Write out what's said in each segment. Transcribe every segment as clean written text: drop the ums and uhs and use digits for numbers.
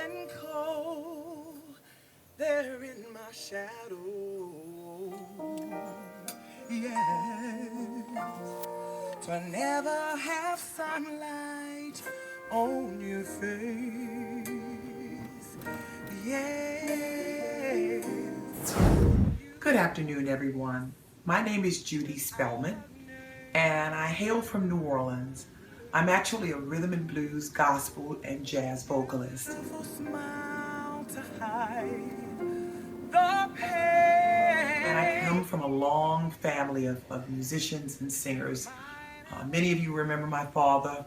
and cold, they're in my shadow. Yes, to never have sunlight on your face. Yes. Good afternoon, everyone. My name is Judy Spellman, and I hail from New Orleans. I'm actually a rhythm and blues, gospel, and jazz vocalist. And I come from a long family of musicians and singers. Many of you remember my father,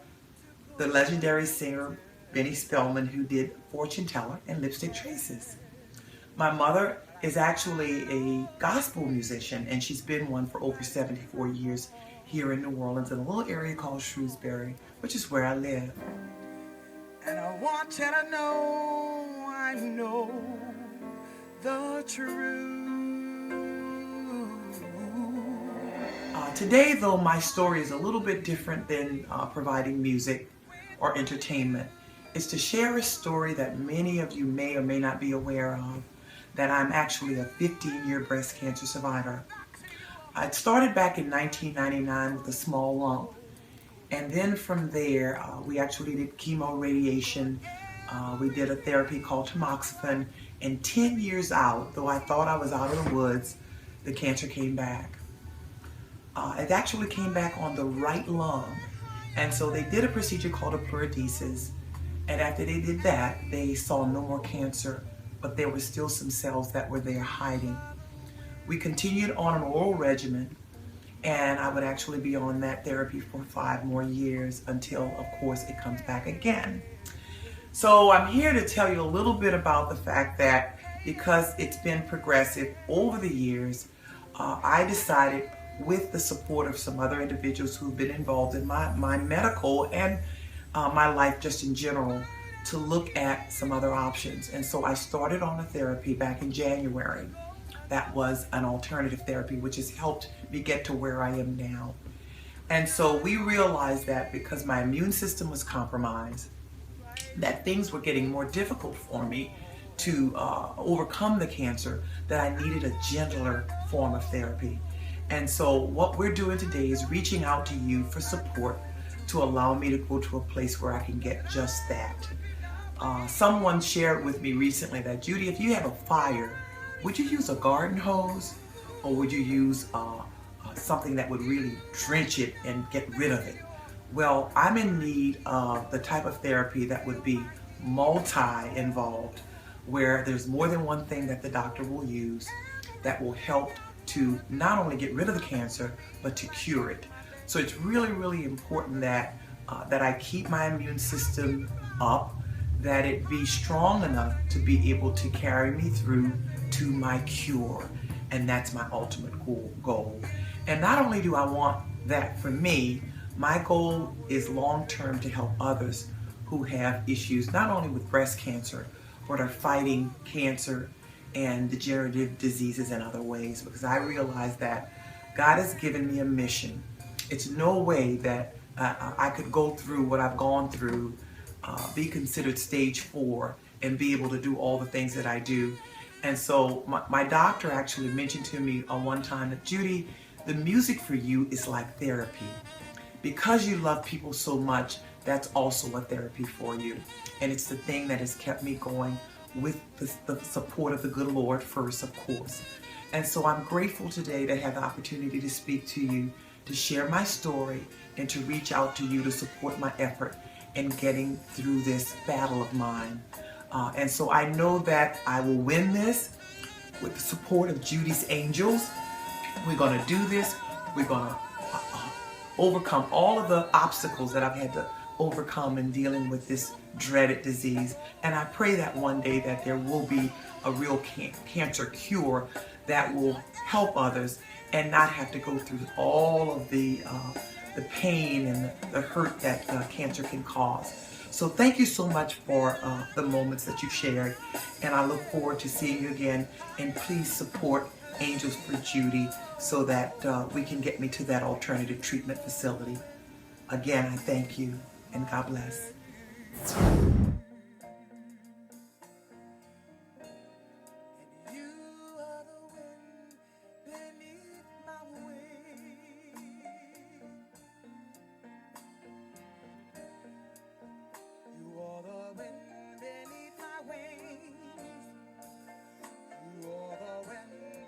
the legendary singer Judy Spellman, who did Fortune Teller and Lipsticktraces. My mother is actually a gospel musician, and she's been one for over 74 years here in New Orleans in a little area called Shrewsbury, which is where I live. And I want you to know I know the truth. Today, though, my story is a little bit different than providing music or entertainment. It's to share a story that many of you may or may not be aware of, that I'm actually a 15-year breast cancer survivor. I started back in 1999 with a small lump, and then from there we actually did chemo radiation. We did a therapy called tamoxifen, and 10 years out, though I thought I was out of the woods, the cancer came back. It actually came back on the right lung, and so they did a procedure called a pluradisis, and after they did that, they saw no more cancer, but there were still some cells that were there hiding. We continued on an oral regimen, and I would actually be on that therapy for 5 more years until, of course, it comes back again. So I'm here to tell you a little bit about the fact that because it's been progressive over the years, I decided, with the support of some other individuals who've been involved in my medical and my life just in general, to look at some other options. And so I started on a therapy back in January. That was an alternative therapy, which has helped me get to where I am now. And so we realized that because my immune system was compromised, that things were getting more difficult for me to overcome the cancer, that I needed a gentler form of therapy. And so what we're doing today is reaching out to you for support to allow me to go to a place where I can get just that. Someone shared with me recently that, Judy, if you have a fire, would you use a garden hose, or would you use something that would really drench it and get rid of it? Well, I'm in need of the type of therapy that would be multi-involved, where there's more than one thing that the doctor will use that will help to not only get rid of the cancer, but to cure it. So it's really, really important that I keep my immune system up, that it be strong enough to be able to carry me through to my cure. And that's my ultimate goal. And not only do I want that for me, my goal is long-term to help others who have issues not only with breast cancer, but are fighting cancer and degenerative diseases in other ways, because I realize that God has given me a mission. It's no way that I could go through what I've gone through, be considered stage 4, and be able to do all the things that I do. And so my doctor actually mentioned to me one time that, Judy, the music for you is like therapy. Because you love people so much, that's also a therapy for you. And it's the thing that has kept me going, with the support of the good Lord first, of course. And so I'm grateful today to have the opportunity to speak to you, to share my story, and to reach out to you to support my effort in getting through this battle of mine. And so I know that I will win this with the support of Judy's angels. We're going to do this. We're going to overcome all of the obstacles that I've had to overcome in dealing with this dreaded disease. And I pray that one day that there will be a real cancer cure that will help others and not have to go through all of the pain and the hurt that cancer can cause. So thank you so much for the moments that you shared, and I look forward to seeing you again. And please support Angels for Judy so that we can get me to that alternative treatment facility. Again, I thank you, and God bless.